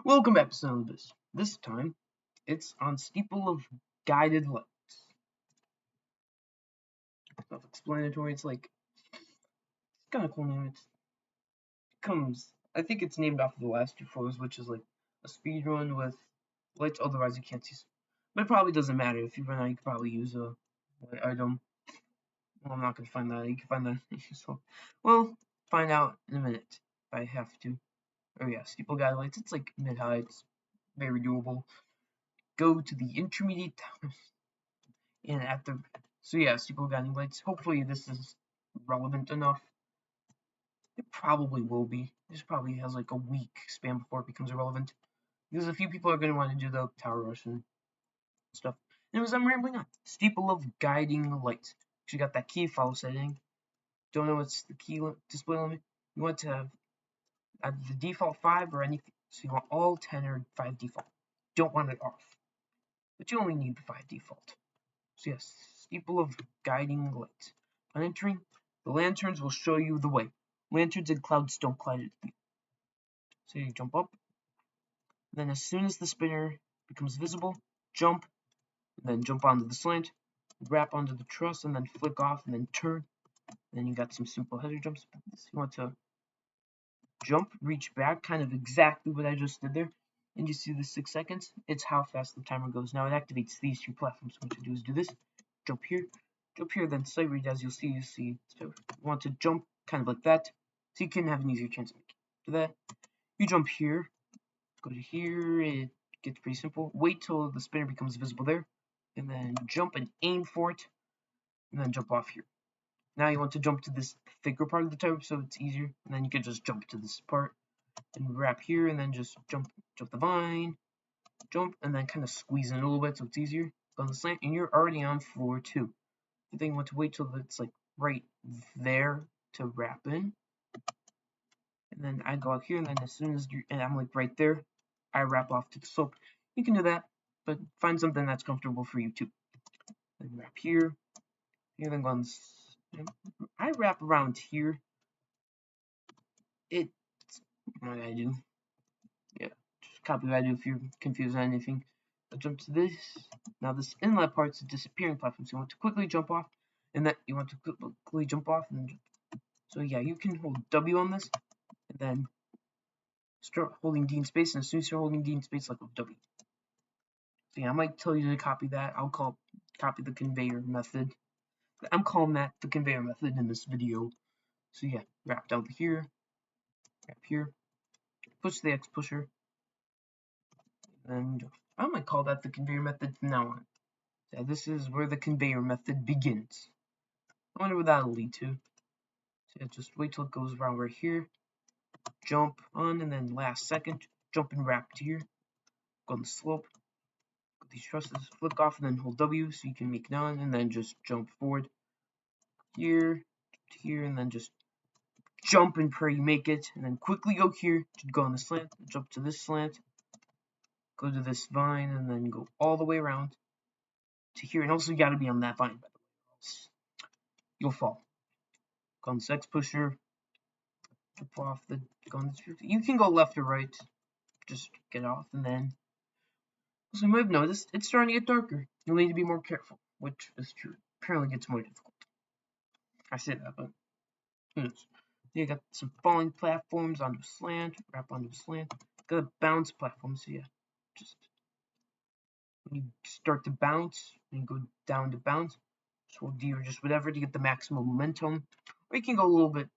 Welcome back to Syllabus. This time, it's on Steeple of Guided Lights. Self-explanatory. It's kind of cool name. I think it's named after the last two photos, which is like a speed run with lights. Otherwise, you can't see. But it probably doesn't matter. If you run out, you can probably use a light item. Well, I'm not gonna find that. You can find that. So, well, find out in a minute if I have to. Oh yeah, Steeple Guided Lights. It's like mid-high. It's very doable. Go to the intermediate towers. And at the Steeple Guiding Lights. Hopefully this is relevant enough. It probably will be. This probably has like a week span before it becomes irrelevant. Because a few people are going to want to do the tower rush and stuff. Anyways, I'm rambling on. Steeple of Guiding Lights. You got that key follow setting. Don't know what's the key display limit. You want to have either the default 5 or anything. So you want all 10 or 5 default. Don't want it off. But you only need the 5 default. So yes, Steeple of Guiding Lights. On entering, the lanterns will show you the way. Lanterns and clouds don't collide at you. So you jump up. Then as soon as the spinner becomes visible, jump. Then jump onto the slant. Wrap onto the truss and then flick off and then turn. Then you got some simple header jumps. You want to jump, reach back, kind of exactly what I just did there. And you see the 6 seconds? It's how fast the timer goes. Now it activates these two platforms. What you do is do this. Jump here, then sight read as you'll see. So you want to jump kind of like that, so you can have an easier chance of making it. For that, you jump here, go to here, it gets pretty simple. Wait till the spinner becomes visible there, and then jump and aim for it, and then jump off here. Now you want to jump to this thicker part of the tower so it's easier, and then you can just jump to this part, and wrap here, and then just jump the vine, jump, and then kind of squeeze in a little bit so it's easier. Go on the slant, and you're already on floor 2. Then you want to wait till it's like right there to wrap in. And then I go out here, and then as soon as I'm like right there, I wrap off to the slope. You can do that, but find something that's comfortable for you too. Then wrap here, then go on this. I wrap around here. It's what I do. Yeah, just copy what I do if you're confused on anything. I jump to this. Now this inlet part's a disappearing platform, so you want to quickly jump off, and then you want to quickly jump off, and then jump. So yeah, you can hold W on this, and then start holding D in space, and as soon as you're holding D in space, like with W. So yeah, I might tell you to copy that. I'll copy the conveyor method. I'm calling that the conveyor method in this video. So yeah, wrap down here, wrap here, push the X pusher, and I might call that the conveyor method from now on. So this is where the conveyor method begins. I wonder what that'll lead to. So yeah, just wait till it goes around right here, jump on, and then last second, jump and wrap to here, go on the slope, go these trusses, flick off, and then hold W so you can make none, and then just jump forward here to here, and then just jump and pray you make it, and then quickly go here to go on the slant, jump to this slant, go to this vine, and then go all the way around to here, and also you gotta be on that vine, by the way, or else you'll fall. Go on this X pusher, jump off the, go on this, you can go left or right, just get off, and then, as you might have noticed, it's starting to get darker. You'll need to be more careful, which is true. Apparently gets more difficult. I say that, but who knows? You got some falling platforms onto a slant, wrap onto a slant. Got a bounce platform, so yeah, just when you start to bounce and go down to bounce, just hold D or just whatever to get the maximum momentum. Or you can go a little bit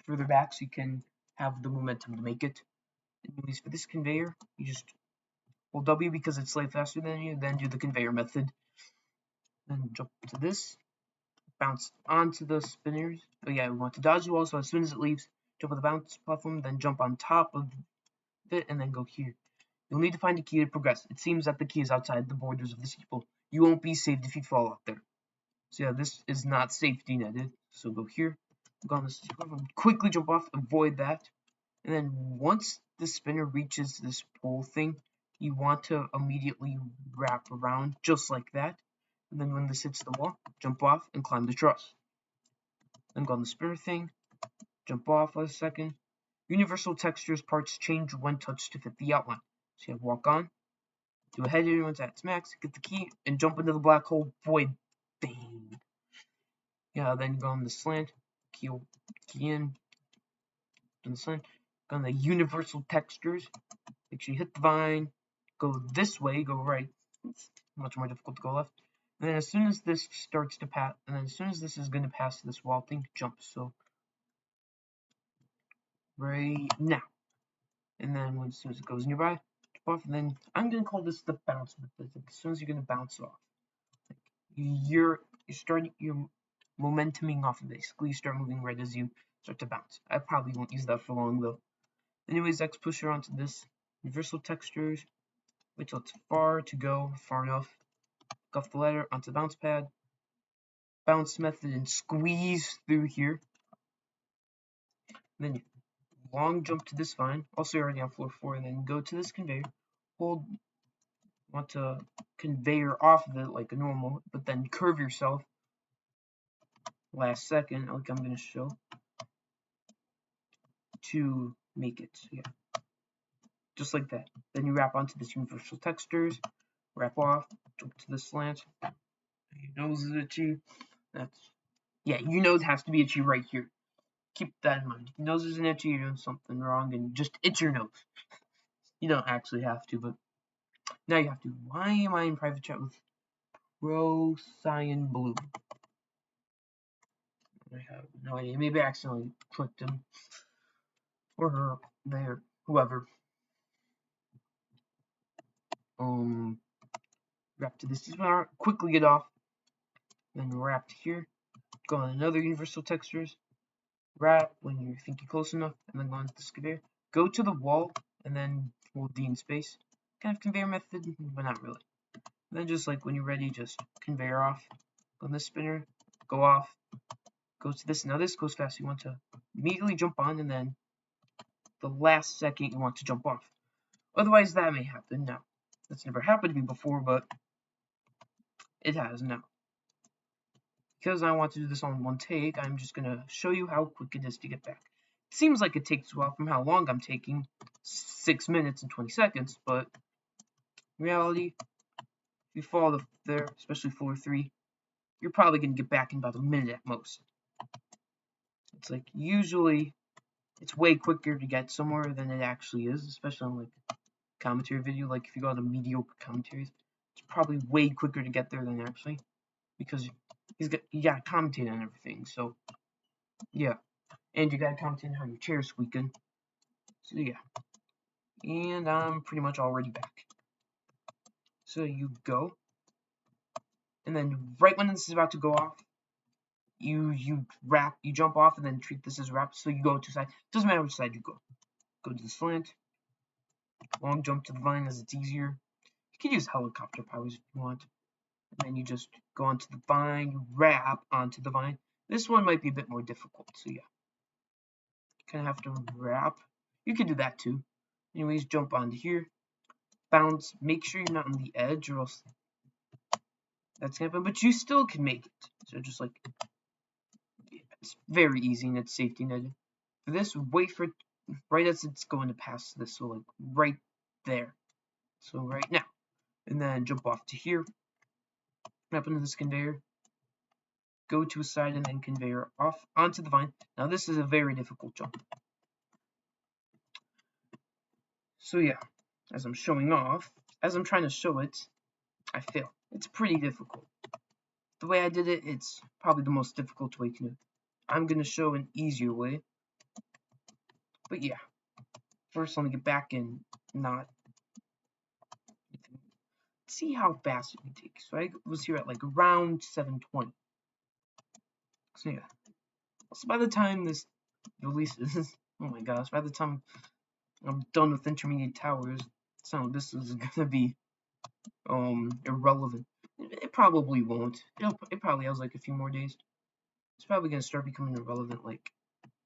further back so you can have the momentum to make it. Anyways, for this conveyor, you just hold W because it's slightly faster than you, then do the conveyor method. Then jump to this, bounce onto the spinners. Oh yeah, we want to dodge the wall, so as soon as it leaves, jump on the bounce platform, then jump on top of it, and then go here. You'll need to find a key to progress. It seems that the key is outside the borders of the steeple. You won't be saved if you fall out there. So yeah, this is not safety netted. So go here, go on this platform, quickly jump off, avoid that. And then once the spinner reaches this pole thing, you want to immediately wrap around just like that. And then when this hits the wall, jump off and climb the truss. Then go on the spinner thing, jump off a second. Universal textures parts change when touched to fit the outline. So you walk on, do a head in once at its max, get the key, and jump into the black hole. Boy, bang. Yeah, then go on the slant, key in, on the slant, go on the universal textures. Make sure you hit the vine, go this way, go right. It's much more difficult to go left. And then as soon as this starts to pass, and then as soon as this is going to pass this wall thing, jump. So right now. And then as soon as it goes nearby, jump off. And then I'm going to call this the bounce method. Like as soon as you're going to bounce off, like you're starting, you're momentuming off. Basically, you start moving right as you start to bounce. I probably won't use that for long though. Anyways, X pusher onto this universal textures. Wait till it's far to go, far enough. Go off the ladder onto the bounce pad. Bounce method and squeeze through here. And then long jump to this vine. Also, you're already on floor 4, and then go to this conveyor. Hold. Want to conveyor off of it like a normal, but then curve yourself. Last second, like I'm going to show, to make it. So yeah, just like that. Then you wrap onto this universal textures. Wrap off. Jump to the slant. Your nose is itchy. That's yeah. Your nose has to be itchy right here. Keep that in mind. Your nose isn't itchy. You're doing something wrong, and just itch your nose. You don't actually have to, but now you have to. Why am I in private chat with Pro Cyan Blue? I have no idea. Maybe I accidentally clicked him. Or her. There. Whoever. Wrap to this bar. Quickly get off. Then wrap to here. Go on another universal textures. Wrap when you think you're close enough. And then go on to this conveyor. Go to the wall. And then hold D in space. Kind of conveyor method, but not really. And then just like when you're ready, just conveyor off. Go on this spinner. Go off. Go to this. Now this goes fast. You want to immediately jump on, and then the last second you want to jump off. Otherwise, that may happen. Now, that's never happened to me before, but it has now. Because I want to do this on one take, I'm just going to show you how quick it is to get back. It seems like it takes a while from how long I'm taking, 6 minutes and 20 seconds, but in reality, if you fall there, especially floor 3, you're probably going to get back in about a minute at most. It's like, usually, it's way quicker to get somewhere than it actually is, especially on, like, commentary video. Like, if you go to mediocre commentaries, it's probably way quicker to get there than actually, because you got to commentate on everything, so, yeah. And you got to commentate on how your chair's squeaking, so, yeah. And I'm pretty much already back. So, you go, and then right when this is about to go off, you jump off, and then treat this as wrap, so you go to side. Doesn't matter which side you go. Go to the slant, long jump to the vine as it's easier. You can use helicopter powers if you want. And then you just go onto the vine, you wrap onto the vine. This one might be a bit more difficult, so yeah. You kind of have to wrap. You can do that too. Anyways, jump onto here, bounce, make sure you're not on the edge or else that's gonna happen, but you still can make it. So just like, yeah, it's very easy and it's safety netted. For this, wait for it right as it's going to pass this, so like right there. So right now. And then jump off to here, wrap into this conveyor, go to a side and then conveyor off onto the vine. Now this is a very difficult jump. So yeah, as I'm showing off, as I'm trying to show it, I fail. It's pretty difficult. The way I did it, it's probably the most difficult way to do it. I'm going to show an easier way. But yeah, first let me get back and not see how fast it can take. So I was here at like around 7:20. So yeah. So by the time this releases, oh my gosh, by the time I'm done with intermediate towers, so this is gonna be irrelevant. It probably won't. It probably has like a few more days. It's probably gonna start becoming irrelevant like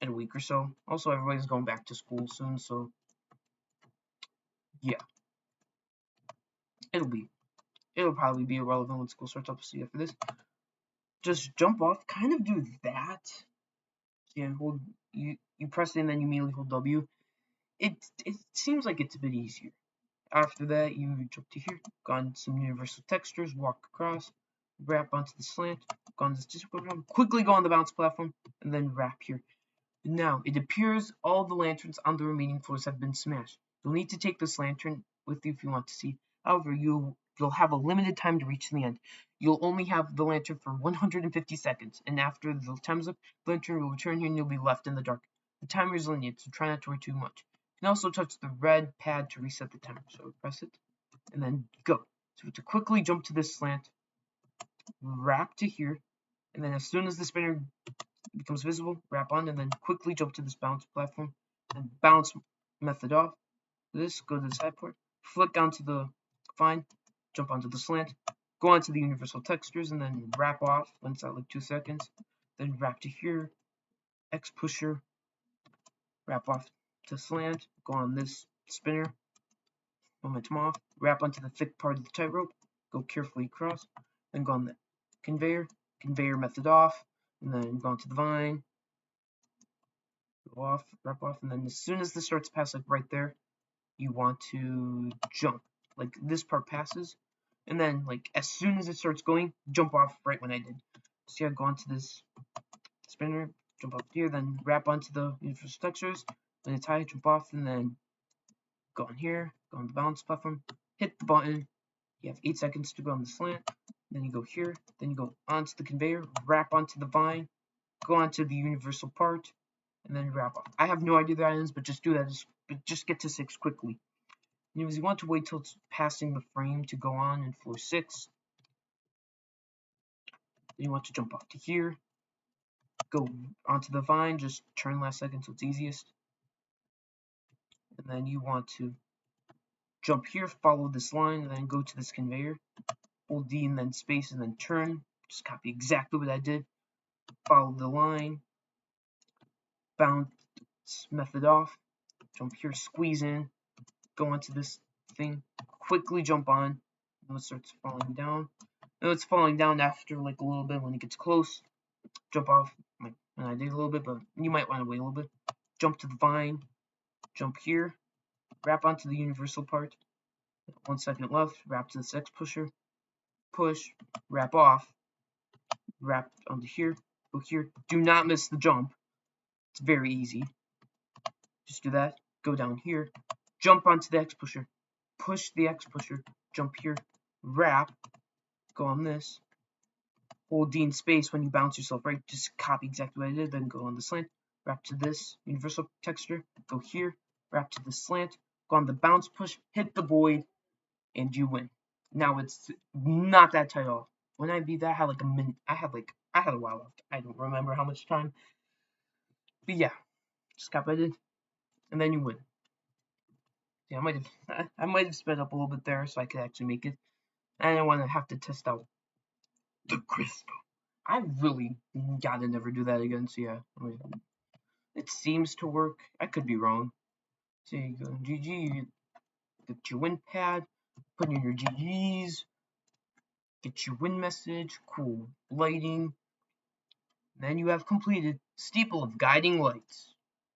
in a week or so. Also, everybody's going back to school soon, so yeah, it'll probably be irrelevant when school starts up. So yeah, for this, just jump off, kind of do that. Yeah, hold you press it and then you immediately hold W. It seems like it's a bit easier. After that, you jump to here, go on some universal textures, walk across, wrap onto the slant, go on this disc, quickly go on the bounce platform, and then wrap here. Now, it appears all the lanterns on the remaining floors have been smashed. You'll need to take this lantern with you if you want to see. However, you'll have a limited time to reach the end. You'll only have the lantern for 150 seconds, and after the time's up, the lantern will return here and you'll be left in the dark. The timer is lenient, so try not to worry too much. You can also touch the red pad to reset the timer. So press it, and then go. So to quickly jump to this slant, wrap to here, and then as soon as the spinner becomes visible, wrap on, and then quickly jump to this bounce platform, and bounce method off. This, go to the side port, flick onto the fine, jump onto the slant, go onto the universal textures, and then wrap off when it's at like 2 seconds. Then wrap to here, X pusher, wrap off to slant, go on this spinner, momentum off, wrap onto the thick part of the tightrope, go carefully across, then go on the conveyor, conveyor method off, and then go onto the vine, go off, wrap off, and then as soon as this starts to pass, like right there, you want to jump. Like this part passes, and then like as soon as it starts going, jump off right when I did. So yeah, go onto this spinner, jump up here, then wrap onto the universal textures, when it's high, jump off, and then go on here, go on the balance platform, hit the button. You have 8 seconds to go on the slant. Then you go here, then you go onto the conveyor, wrap onto the vine, go onto the universal part, and then wrap off. I have no idea the items, but just do that. Just get to 6 quickly. Anyways, you want to wait till it's passing the frame to go on in floor 6. Then you want to jump off to here, go onto the vine, just turn last second so it's easiest. And then you want to jump here, follow this line, and then go to this conveyor. Hold D and then space and then turn. Just copy exactly what I did. Follow the line. Bounce method off. Jump here, squeeze in. Go into this thing. Quickly jump on. Now it starts falling down. Now it's falling down after like a little bit when it gets close. Jump off. Like when I did a little bit, but you might want to wait a little bit. Jump to the vine. Jump here. Wrap onto the universal part. 1 second left. Wrap to the X pusher. Push. Wrap off. Wrap onto here. Go here. Do not miss the jump. It's very easy. Just do that. Go down here. Jump onto the X pusher. Push the X pusher. Jump here. Wrap. Go on this. Hold D in space when you bounce yourself, right? Just copy exactly what I did. Then go on the slant. Wrap to this universal texture. Go here. Wrap to the slant. Go on the bounce push. Hit the void. And you win. Now it's not that tight at all. When I beat that, I had like a minute. I had a while left. I don't remember how much time. But yeah, just copy what I did, and then you win. Yeah, I might have sped up a little bit there so I could actually make it. And I don't want to have to test out the crystal. I really gotta never do that again. So yeah, it seems to work. I could be wrong. So you go GG, you get your win pad, put in your GGs, get your win message, cool lighting. Then you have completed Steeple of Guiding Lights.